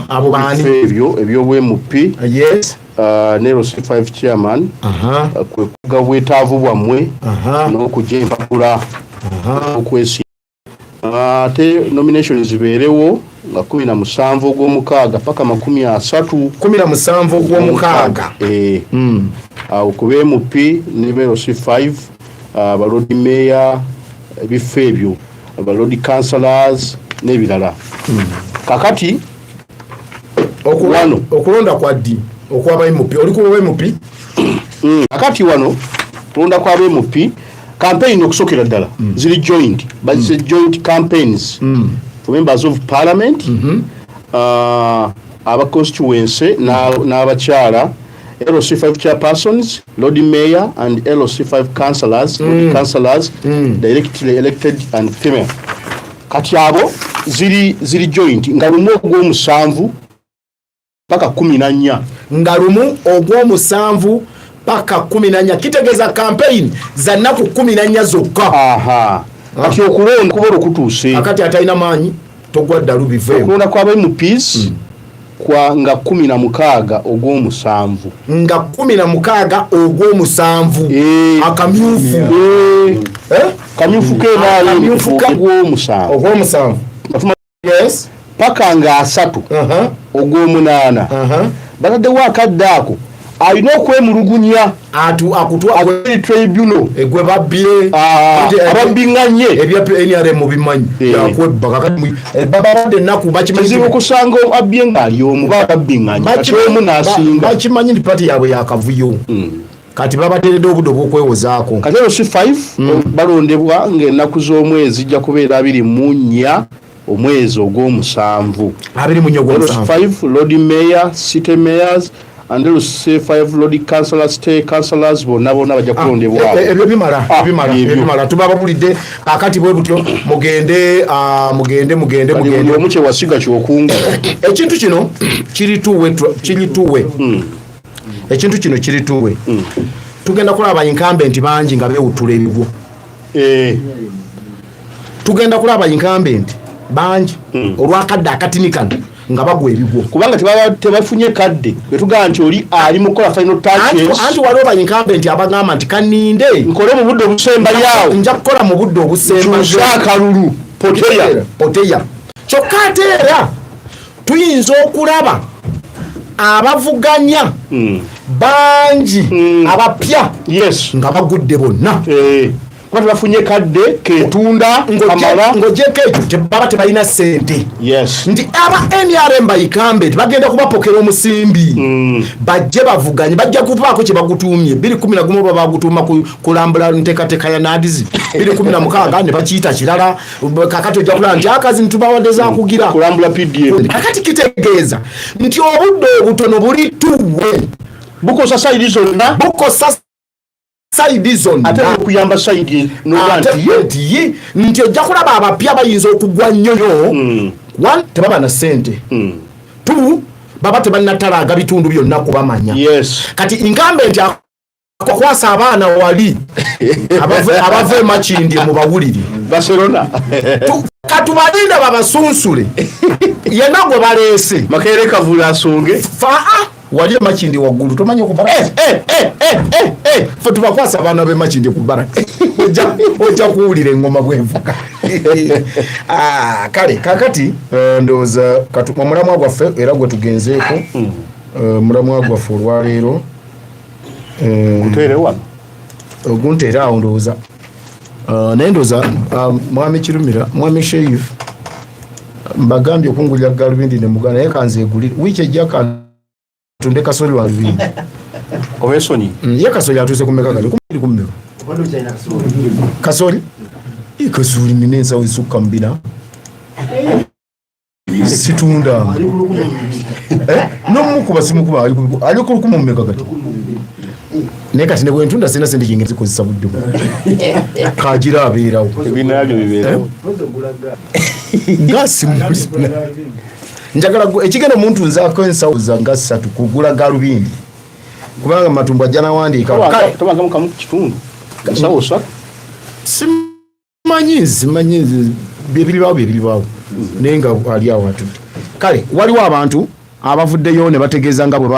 abo bani ebyo MP yes ne LC5 chairman kwe kugabwetaavu bwamwe n'okujja empapula okwesi ate nomination zibeerewo nga 17 ogw'omukaaga paka 17 ogw'omukaaga awo ku MP ne LC5 abalodi mayor ebifo ebyo abalodi councillors n'ebirala kakati okulonda kwa ddi okwaba MP oli kuba MP kakati wano kulonda kwa MP campaign okusokera ddala ziri joint but joint campaigns for members of parliament aba constituency n'abakyala LC5 chairpersons, Lord Mayor and LC5 councillors, directly elected and female. Kati abo ziri joint nga lumu ogw'omusanvu paka 14 nga lumu ogw'omusanvu paka 14 kitegeeza campaign za nnaku 14 zokka. Kati okulonda kuba okutuuse akati atalina maanyi togwadda lubiveewo okulonda kwaba MPs kwa nga 16 ogw'omusanvu nga 16 ogw'omusanvu akamyufu kamyufu kenaali ogw'omusanvu yes paka nga 3 ogw'omunaana bataddewo akadde ako alina okwemulugunya tribunal egwe babbire ababbinganye ebya NRM bimanyi yakwebba kakati babadde ennaku bakimanyi okusanga abbye ng'ali omu babbinganye kati omu n'asinga bakimanyi nti pati yaabwe yakavuyo kati babateredde obudde obw'okwewozaako kati LC5 balondebwa ng'ennaku z'omwezi zijja kubeera 24 omwezi ogw'omusanvu 24 Lord Mayor, City Mayors and LC5 Lord Councillors, State Councillors bonna bajja kulondebwa ebyo bimala tubabulidde akati bwe butyo mugende omukye wasiga kyokungu ekintu kino kirituwe ekintu kino kirituwe tugenda kulaba incumbent bangi nga beewutula ebigwo tugenda kulaba incumbent bangi olwakadde akatinikano nga bagwa ebigwo kubanga tebafunye kadde betugamba nti oli ali mukola final touches anti waliwo ba incumbent abagamba nti kaninde nkole mu budde obusemba yawo nja kukola mu budde obusemba akalulu poteya kyokka ate era tuyinza okulaba abavuganya bangi abapya nga bagudde bonna kuba tebafunye kadde ketunda amala ng'ogyeko ekyo tebaba tebalina ssente nti aba NRM bayikambe bagenda kubapokera omusimbi bajje bavuganye bajja kuvaako kye bagutuumye 2011 oba bagutuuma kulambula nteekateeka ya NADS 2016 ne bakiyita kirala kakati ojja kulaba nti akazi nitubawadde za kugira kulambula PDM kakati kitegeeza nti obudde obutono buli tuwe bukosa sayidi zonna saidi zonna ate okuyamba saidi nti nti ojja kulaba abapya bayinza okugwa nnyoyo one tebaba na ssente two baba tebanatalaga bitundu byonna kubamanya kati incumbent akwasa abaana wali abave Makindye mu bawulire Barcelona katubalinda babasunsule yenna gwe baleese Makerere Kavula asonge wali Makindye waggulu tomanyi okubala fe tubakwasa abaana be Makindye ku baraka ojja kuwulira engoma bwenvuga kale kakati ndowooza omulamwa gwaffe era gwe tugenzeeko mulamwa gwaffe olwaleero ogunteera awo ndowooza naye ndowooza mwami Kirumira mwami Sheif mbagambye okungulira galubindi ne mugana naye kanzeegulire wiiki ejja tunde kasoli wa lubindi Owesoni ye kasoli atuuse kumeka kali kumeka kasoli kasoli nina ensawo ezisukka mbina situndanga nomukuba simukuba ali ku lukumu mmeka kati naye kati ne bwentunda sina sente kingi zikozesa budde kagira abeerawo ebinabyo bibeerawo ngasimulina njagala ekigenda omuntu nzaako ensawo zanga 3 kugula galubindi kubanga matumbo ajja nawandiika tobangamu kamu kitundu ensawo 3 simanyi byebilibaawo naye nga ali awo atudde kale waliwo abantu abavuddeyo ne bategeeza nga bwe